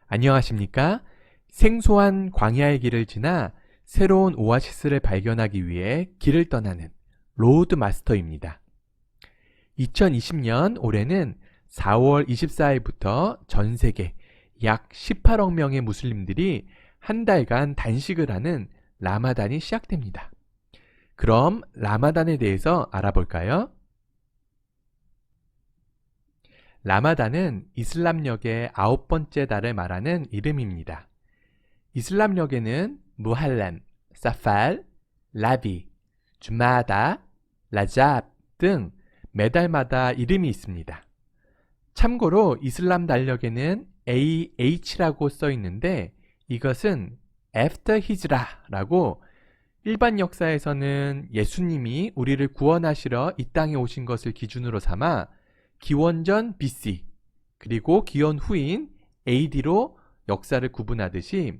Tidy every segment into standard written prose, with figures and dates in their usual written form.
안녕하십니까? 생소한 광야의 길을 지나 새로운 오아시스를 발견하기 위해 길을 떠나는 로드 마스터입니다. 2020년 올해는 4월 24일부터 전 세계 약 18억 명의 무슬림들이 한 달간 단식을 하는 라마단이 시작됩니다. 그럼 라마단에 대해서 알아볼까요? 라마단은 이슬람력의 9번째 달을 말하는 이름입니다. 이슬람력에는 무할렘, 사팔, 라비, 주마다, 라잡 등 매달마다 이름이 있습니다. 참고로 이슬람 달력에는 AH라고 써 있는데 이것은 After Hijrah라고 일반 역사에서는 예수님이 우리를 구원하시러 이 땅에 오신 것을 기준으로 삼아 기원전 BC 그리고 기원 후인 AD로 역사를 구분하듯이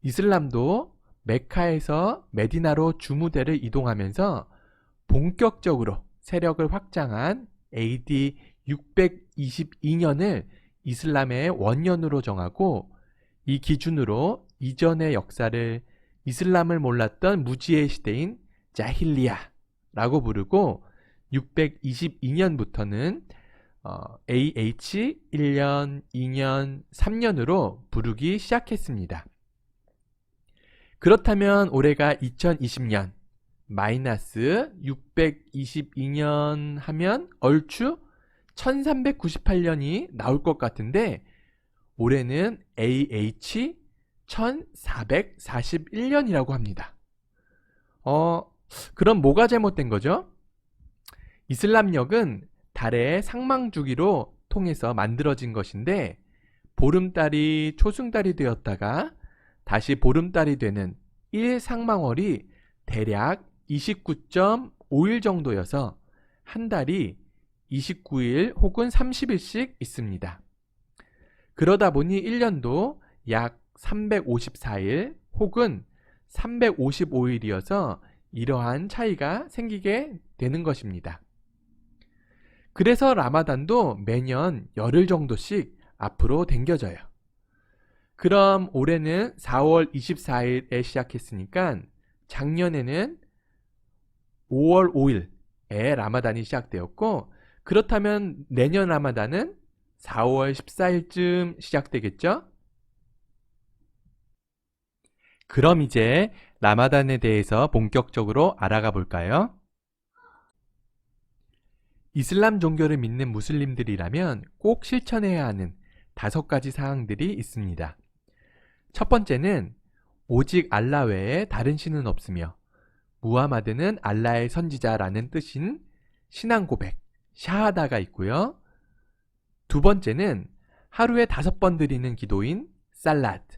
이슬람도 메카에서 메디나로 주무대를 이동하면서 본격적으로 세력을 확장한 AD 622년을 이슬람의 원년으로 정하고 이 기준으로 이전의 역사를 이슬람을 몰랐던 무지의 시대인 자힐리야라고 부르고 622년부터는 AH 1년, 2년, 3년으로 부르기 시작했습니다. 그렇다면 올해가 2020년 마이너스 622년 하면 얼추 1398년이 나올 것 같은데 올해는 AH 1441년이라고 합니다. 그럼 뭐가 잘못된 거죠? 이슬람력은 달의 상망주기로 통해서 만들어진 것인데 보름달이 초승달이 되었다가 다시 보름달이 되는 1상망월이 대략 29.5일 정도여서 한 달이 29일 혹은 30일씩 있습니다. 그러다 보니 1년도 약 354일 혹은 355일이어서 이러한 차이가 생기게 되는 것입니다. 그래서 라마단도 매년 열흘 정도씩 앞으로 당겨져요. 그럼 올해는 4월 24일에 시작했으니까 작년에는 5월 5일에 라마단이 시작되었고 그렇다면 내년 라마단은 4월 14일쯤 시작되겠죠? 그럼 이제 라마단에 대해서 본격적으로 알아가 볼까요? 이슬람 종교를 믿는 무슬림들이라면 꼭 실천해야 하는 5가지 사항들이 있습니다. 첫 번째는 오직 알라 외에 다른 신은 없으며 무하마드는 알라의 선지자라는 뜻인 신앙 고백, 샤하다가 있고요. 두 번째는 하루에 5번 드리는 기도인 살라트.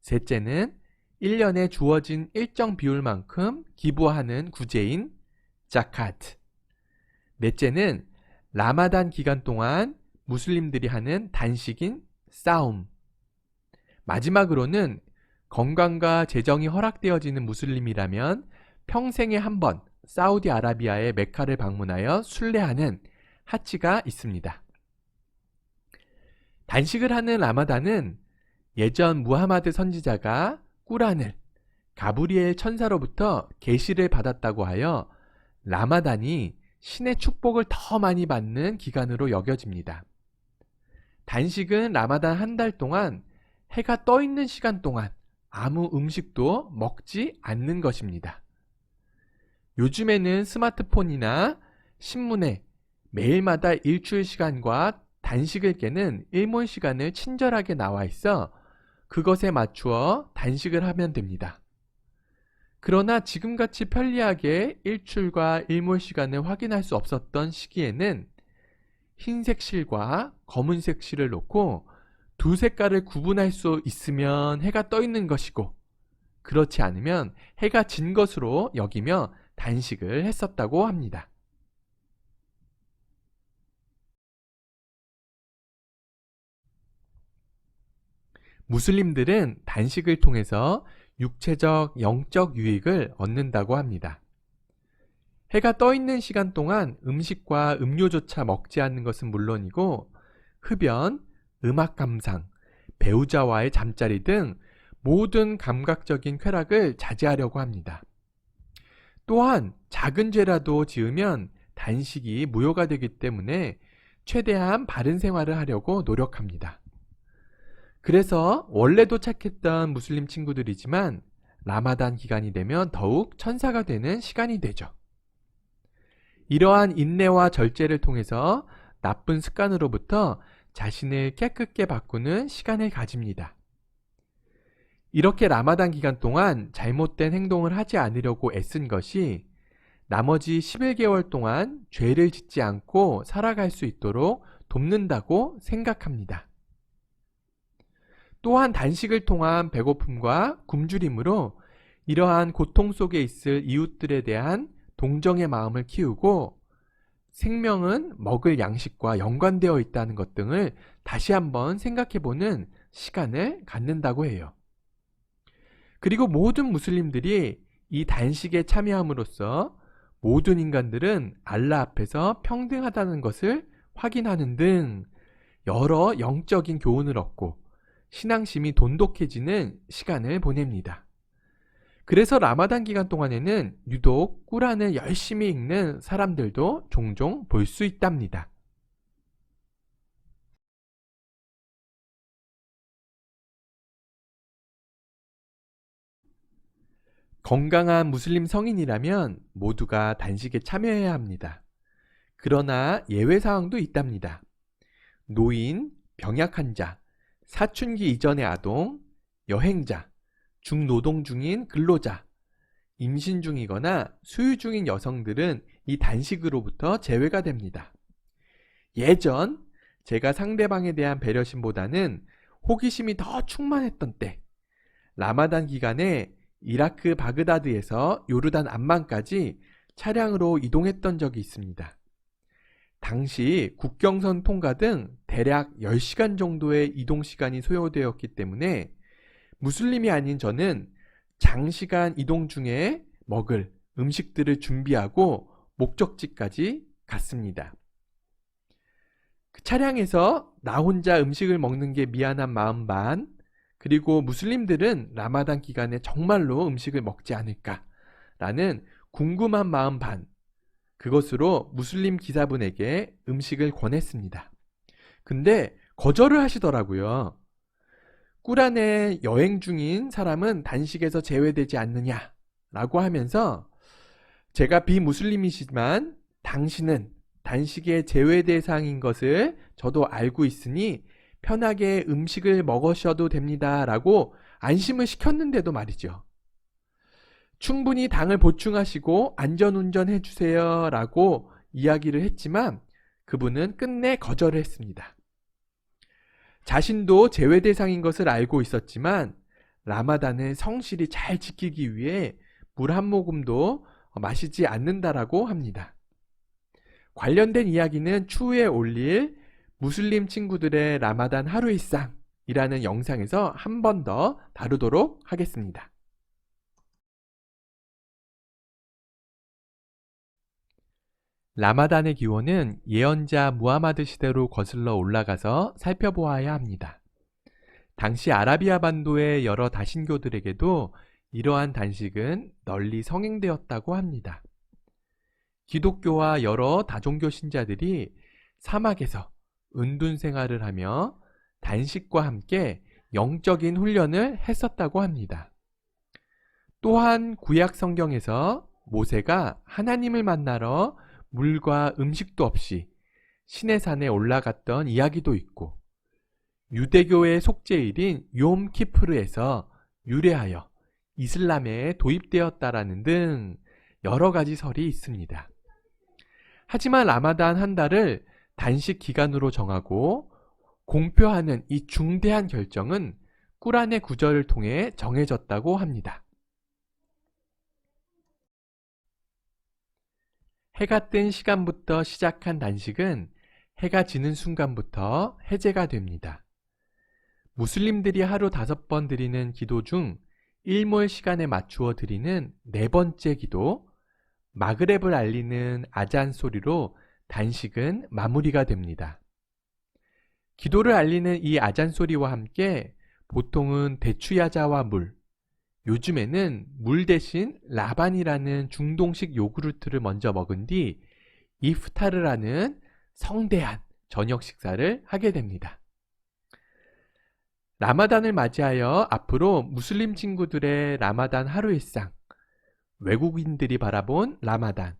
셋째는 1년에 주어진 일정 비율만큼 기부하는 구제인 자카트. 넷째는 라마단 기간 동안 무슬림들이 하는 단식인 싸움. 마지막으로는 건강과 재정이 허락되어지는 무슬림이라면 평생에 한 번 사우디아라비아의 메카를 방문하여 순례하는 하지가 있습니다. 단식을 하는 라마단은 예전 무하마드 선지자가 꾸란을 가브리엘 천사로부터 계시를 받았다고 하여 라마단이 신의 축복을 더 많이 받는 기간으로 여겨집니다. 단식은 라마단 한 달 동안 해가 떠 있는 시간 동안 아무 음식도 먹지 않는 것입니다. 요즘에는 스마트폰이나 신문에 매일마다 일출 시간과 단식을 깨는 일몰 시간을 친절하게 나와 있어 그것에 맞추어 단식을 하면 됩니다. 그러나 지금같이 편리하게 일출과 일몰 시간을 확인할 수 없었던 시기에는 흰색 실과 검은색 실을 놓고 두 색깔을 구분할 수 있으면 해가 떠 있는 것이고 그렇지 않으면 해가 진 것으로 여기며 단식을 했었다고 합니다. 무슬림들은 단식을 통해서 육체적, 영적 유익을 얻는다고 합니다. 해가 떠 있는 시간 동안 음식과 음료조차 먹지 않는 것은 물론이고 흡연, 음악 감상, 배우자와의 잠자리 등 모든 감각적인 쾌락을 자제하려고 합니다. 또한 작은 죄라도 지으면 단식이 무효가 되기 때문에 최대한 바른 생활을 하려고 노력합니다. 그래서 원래도 착했던 무슬림 친구들이지만 라마단 기간이 되면 더욱 천사가 되는 시간이 되죠. 이러한 인내와 절제를 통해서 나쁜 습관으로부터 자신을 깨끗게 바꾸는 시간을 가집니다. 이렇게 라마단 기간 동안 잘못된 행동을 하지 않으려고 애쓴 것이 나머지 11개월 동안 죄를 짓지 않고 살아갈 수 있도록 돕는다고 생각합니다. 또한 단식을 통한 배고픔과 굶주림으로 이러한 고통 속에 있을 이웃들에 대한 동정의 마음을 키우고 생명은 먹을 양식과 연관되어 있다는 것 등을 다시 한번 생각해보는 시간을 갖는다고 해요. 그리고 모든 무슬림들이 이 단식에 참여함으로써 모든 인간들은 알라 앞에서 평등하다는 것을 확인하는 등 여러 영적인 교훈을 얻고 신앙심이 돈독해지는 시간을 보냅니다. 그래서 라마단 기간 동안에는 유독 꾸란을 열심히 읽는 사람들도 종종 볼 수 있답니다. 건강한 무슬림 성인이라면 모두가 단식에 참여해야 합니다. 그러나 예외 사항도 있답니다. 노인, 병약 환자, 사춘기 이전의 아동, 여행자, 중노동 중인 근로자, 임신 중이거나 수유 중인 여성들은 이 단식으로부터 제외가 됩니다. 예전 제가 상대방에 대한 배려심보다는 호기심이 더 충만했던 때, 라마단 기간에 이라크 바그다드에서 요르단 암만까지 차량으로 이동했던 적이 있습니다. 당시 국경선 통과 등 대략 10시간 정도의 이동 시간이 소요되었기 때문에 무슬림이 아닌 저는 장시간 이동 중에 먹을 음식들을 준비하고 목적지까지 갔습니다. 그 차량에서 나 혼자 음식을 먹는 게 미안한 마음 반, 그리고 무슬림들은 라마단 기간에 정말로 음식을 먹지 않을까라는 궁금한 마음 반, 그것으로 무슬림 기사분에게 음식을 권했습니다. 근데 거절을 하시더라고요. 꾸란에 여행 중인 사람은 단식에서 제외되지 않느냐라고 하면서 제가 비무슬림이시지만 당신은 단식의 제외 대상인 것을 저도 알고 있으니 편하게 음식을 먹으셔도 됩니다 라고 안심을 시켰는데도 말이죠. 충분히 당을 보충하시고 안전운전 해주세요 라고 이야기를 했지만 그분은 끝내 거절을 했습니다. 자신도 제외 대상인 것을 알고 있었지만 라마단을 성실히 잘 지키기 위해 물 한 모금도 마시지 않는다라고 합니다. 관련된 이야기는 추후에 올릴 무슬림 친구들의 라마단 하루 일상이라는 영상에서 한 번 더 다루도록 하겠습니다. 라마단의 기원은 예언자 무하마드 시대로 거슬러 올라가서 살펴보아야 합니다. 당시 아라비아 반도의 여러 다신교들에게도 이러한 단식은 널리 성행되었다고 합니다. 기독교와 여러 다종교 신자들이 사막에서 은둔 생활을 하며 단식과 함께 영적인 훈련을 했었다고 합니다. 또한 구약 성경에서 모세가 하나님을 만나러 물과 음식도 없이 시내산에 올라갔던 이야기도 있고, 유대교의 속죄일인 욤 키프르에서 유래하여 이슬람에 도입되었다라는 등 여러 가지 설이 있습니다. 하지만 라마단 한 달을 단식 기간으로 정하고 공표하는 이 중대한 결정은 꾸란의 구절을 통해 정해졌다고 합니다. 해가 뜬 시간부터 시작한 단식은 해가 지는 순간부터 해제가 됩니다. 무슬림들이 하루 5번 드리는 기도 중 일몰 시간에 맞추어 드리는 4번째 기도, 마그렙을 알리는 아잔 소리로 단식은 마무리가 됩니다. 기도를 알리는 이 아잔 소리와 함께 보통은 대추야자와 물, 요즘에는 물 대신 라반이라는 중동식 요구르트를 먼저 먹은 뒤 이프타르라는 성대한 저녁 식사를 하게 됩니다. 라마단을 맞이하여 앞으로 무슬림 친구들의 라마단 하루 일상, 외국인들이 바라본 라마단,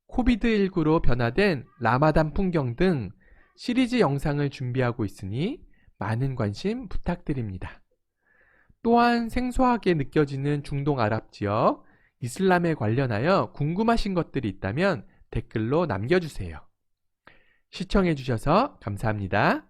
코비드19로 변화된 라마단 풍경 등 시리즈 영상을 준비하고 있으니 많은 관심 부탁드립니다. 또한 생소하게 느껴지는 중동 아랍 지역, 이슬람에 관련하여 궁금하신 것들이 있다면 댓글로 남겨주세요. 시청해주셔서 감사합니다.